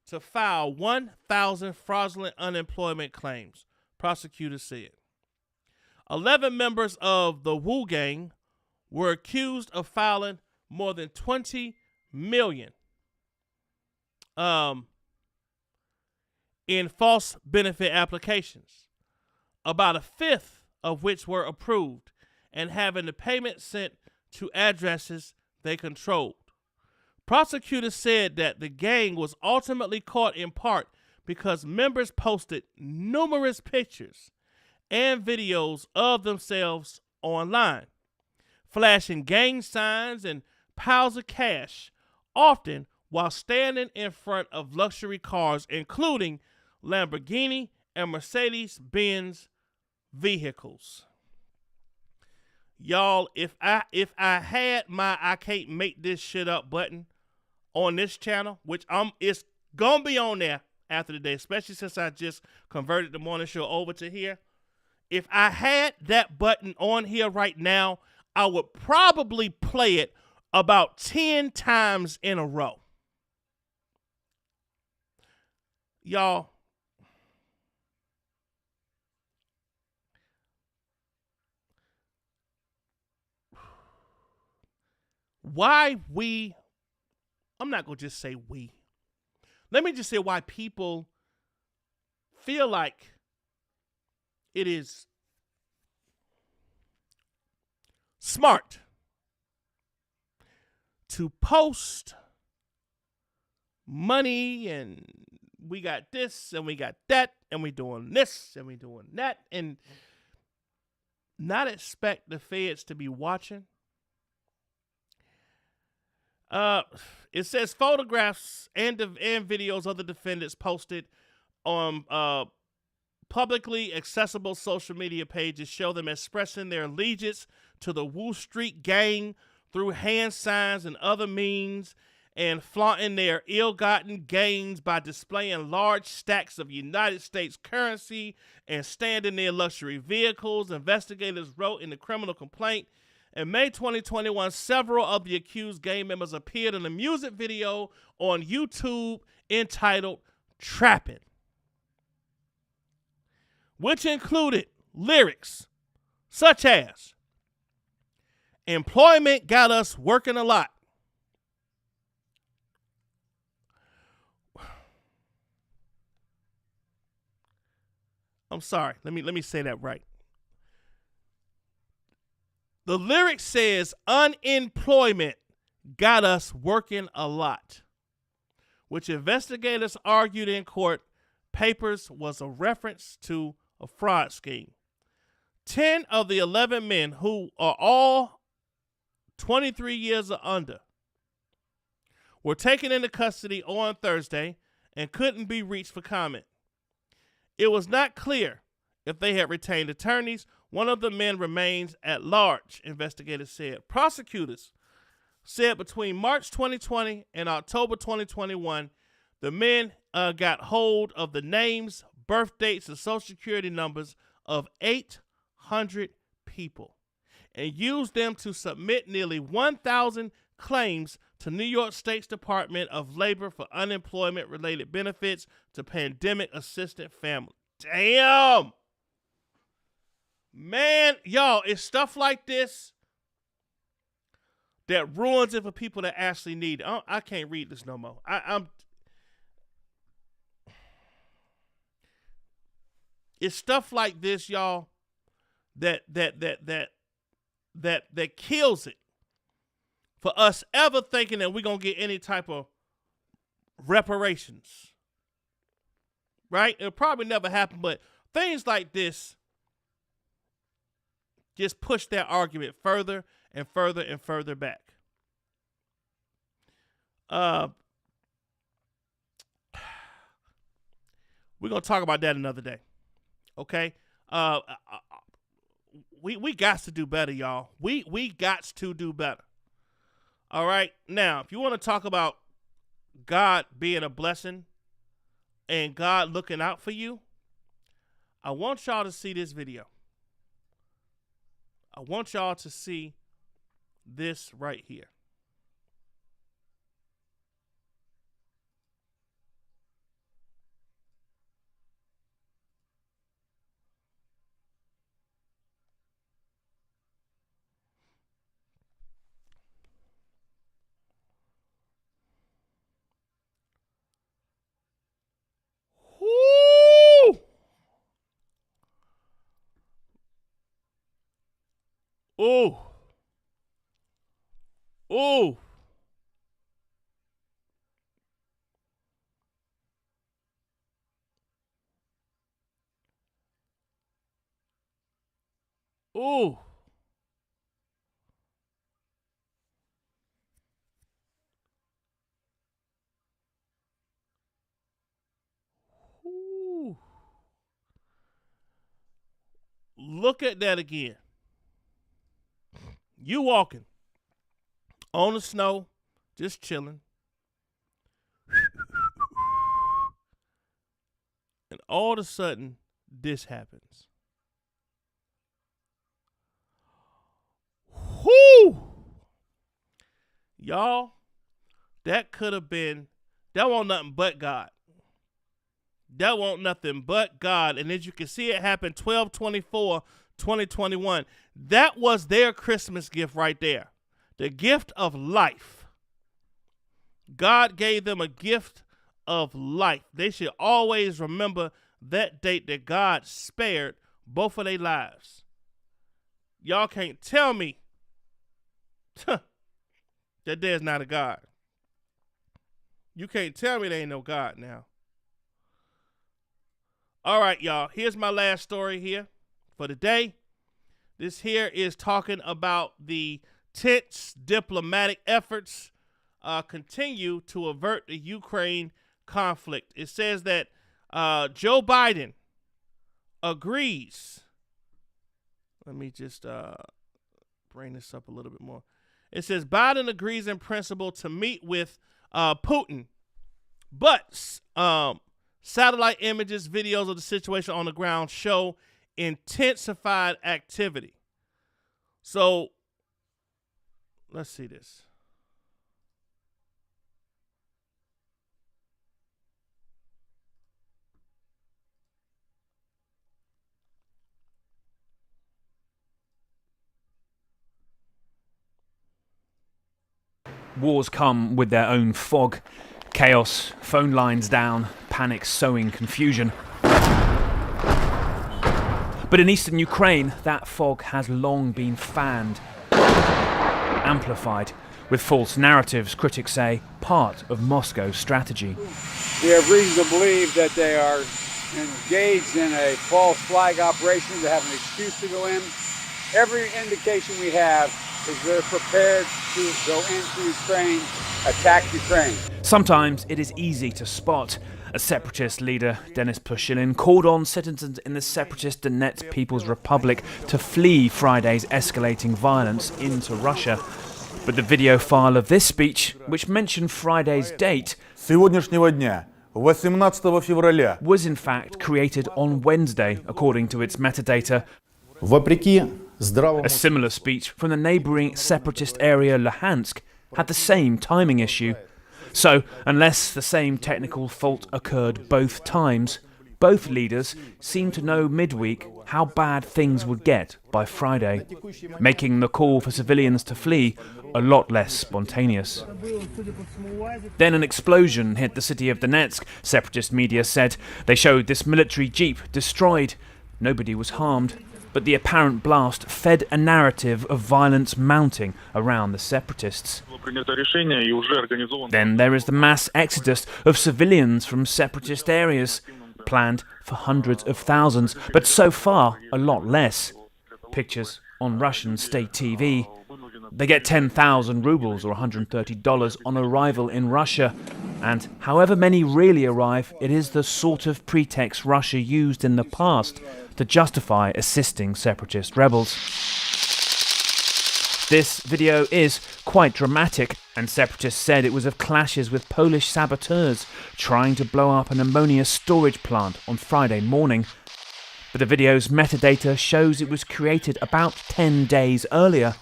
to file 1,000 fraudulent unemployment claims, prosecutors said. 11 members of the Wu Gang were accused of filing more than $20 million in false benefit applications, about a fifth of which were approved, and having the payment sent to addresses they controlled. Prosecutors said that the gang was ultimately caught in part because members posted numerous pictures and videos of themselves online, flashing gang signs and piles of cash, often while standing in front of luxury cars, including Lamborghini and Mercedes-Benz vehicles. Y'all, if I had my I can't make this shit up button on this channel, which it's gonna be on there after the day, especially since I just converted the morning show over to here. If I had that button on here right now, I would probably play it about 10 times in a row. y'all, I'm not going to just say we. Let me just say why people feel like it is smart to post money and we got this and we got that and we doing this and we doing that and not expect the feds to be watching. It says photographs and videos of the defendants posted on publicly accessible social media pages show them expressing their allegiance to the Wall Street gang through hand signs and other means, and flaunting their ill-gotten gains by displaying large stacks of United States currency and standing near luxury vehicles. Investigators wrote in the criminal complaint. In May 2021, several of the accused gang members appeared in a music video on YouTube entitled Trappin', which included lyrics such as, "Employment got us working a lot." I'm sorry. Let me say that right. The lyric says, "Unemployment got us working a lot," which investigators argued in court papers was a reference to a fraud scheme. 10 of the 11 men, who are all 23 years or under, were taken into custody on Thursday and couldn't be reached for comment. It was not clear if they had retained attorneys. One of the men remains at large, investigators said. Prosecutors said between March 2020 and October 2021, the men got hold of the names, birth dates, and social security numbers of 800 people and used them to submit nearly 1,000 claims to New York State's Department of Labor for unemployment-related benefits to pandemic assistant families. Damn! Man, y'all, it's stuff like this that ruins it for people that actually need it. I can't read this no more. It's stuff like this, y'all, that kills it for us ever thinking that we're gonna get any type of reparations. Right? It'll probably never happen, but things like this just push that argument further and further and further back. We're gonna talk about that another day. Okay? We got to do better, y'all. We got to do better. All right? Now, if you want to talk about God being a blessing and God looking out for you, I want y'all to see this video. I want y'all to see this right here. Woo! Ooh. Ooh. Ooh. Ooh. Look at that again. You walking on the snow, just chilling. And all of a sudden, this happens. Whoo! Y'all, that wasn't nothing but God. That won't nothing but God. And as you can see, it happened 12/24/2021. That was their Christmas gift right there. The gift of life. God gave them a gift of life. They should always remember that date that God spared both of their lives. Y'all can't tell me that there's not a God. You can't tell me there ain't no God now. All right, y'all. Here's my last story here for the day. This here is talking about the tense diplomatic efforts continue to avert the Ukraine conflict. It says that Joe Biden agrees. Let me just bring this up a little bit more. It says Biden agrees in principle to meet with Putin, but satellite images, videos of the situation on the ground show intensified activity. So let's see this. Wars come with their own fog, chaos, phone lines down, panic sowing confusion. But in eastern Ukraine, that fog has long been fanned, amplified, with false narratives, critics say, part of Moscow's strategy. We have reason to believe that they are engaged in a false flag operation to have an excuse to go in. Every indication we have is they're prepared to go into Ukraine, attack Ukraine. Sometimes it is easy to spot. A separatist leader, Denis Pushilin, called on citizens in the separatist Donetsk People's Republic to flee Friday's escalating violence into Russia. But the video file of this speech, which mentioned Friday's date, сегодняшнего дня, 18 февраля, was in fact created on Wednesday, according to its metadata. вопреки A здравому similar speech from the neighbouring separatist area Luhansk had the same timing issue. So, unless the same technical fault occurred both times, both leaders seemed to know midweek how bad things would get by Friday, making the call for civilians to flee a lot less spontaneous. Then an explosion hit the city of Donetsk, separatist media said. They showed this military jeep destroyed. Nobody was harmed, but the apparent blast fed a narrative of violence mounting around the separatists. Then there is the mass exodus of civilians from separatist areas, planned for hundreds of thousands, but so far a lot less. Pictures on Russian state TV. They get 10,000 rubles or $130 on arrival in Russia, and however many really arrive, it is the sort of pretext Russia used in the past to justify assisting separatist rebels. This video is quite dramatic, and separatists said it was of clashes with Polish saboteurs trying to blow up an ammonia storage plant on Friday morning. But the video's metadata shows it was created about 10 days earlier,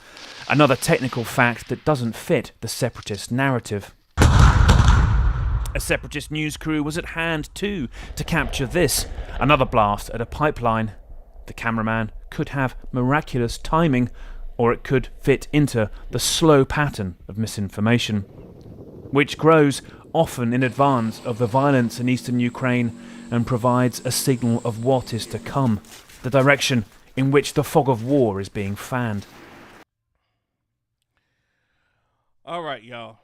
another technical fact that doesn't fit the separatist narrative. A separatist news crew was at hand too to capture this, another blast at a pipeline. The cameraman could have miraculous timing, or it could fit into the slow pattern of misinformation, which grows often in advance of the violence in eastern Ukraine and provides a signal of what is to come, the direction in which the fog of war is being fanned. All right, y'all.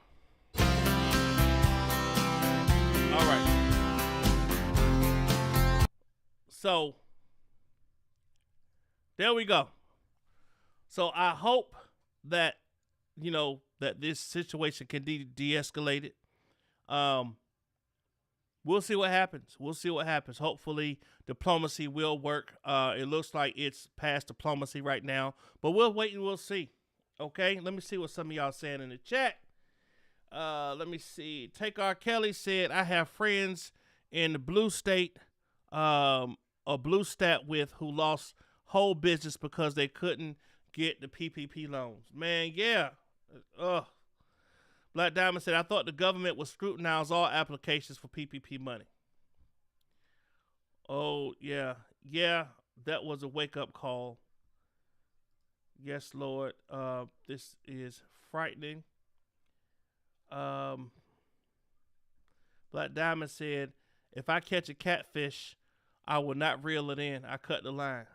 All right. So, there we go. So I hope that, that this situation can be de-escalated. We'll see what happens. Hopefully diplomacy will work. It looks like it's past diplomacy right now, but we'll wait and we'll see. Okay, let me see what some of y'all saying in the chat. Let me see. Take R. Kelly said, I have friends in the blue state, a blue stat with who lost whole business because they couldn't get the PPP loans. Man, yeah. Black Diamond said, I thought the government would scrutinize all applications for PPP money. Oh, yeah. Yeah, that was a wake-up call. Yes, Lord. This is frightening. Black Diamond said, if I catch a catfish, I will not reel it in. I cut the line.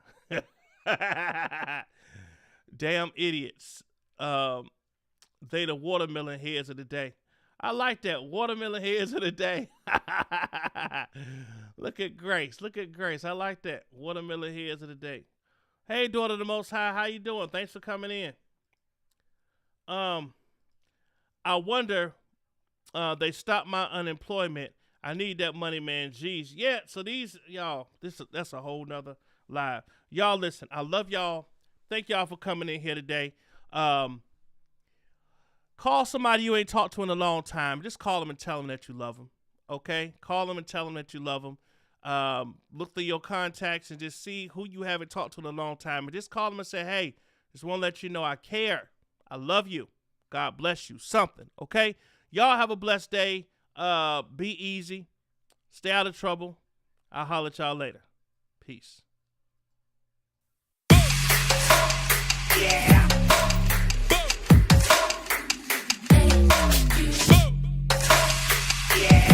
Damn idiots. They the watermelon heads of the day. I like that. Watermelon heads of the day. Look at Grace. Look at Grace. I like that. Watermelon heads of the day. Hey, daughter of the Most High. How you doing? Thanks for coming in. I wonder, they stopped my unemployment. I need that money, man. Jeez. Yeah, so these, y'all, that's a whole nother live. Y'all listen, I love y'all. Thank y'all for coming in here today. Call somebody you ain't talked to in a long time. Just call them and tell them that you love them. Okay? Call them and tell them that you love them. Look through your contacts and just see who you haven't talked to in a long time. And just call them and say, hey, just want to let you know I care. I love you. God bless you. Something. Okay? Y'all have a blessed day. Be easy. Stay out of trouble. I'll holler at y'all later. Peace. Yeah. Yeah.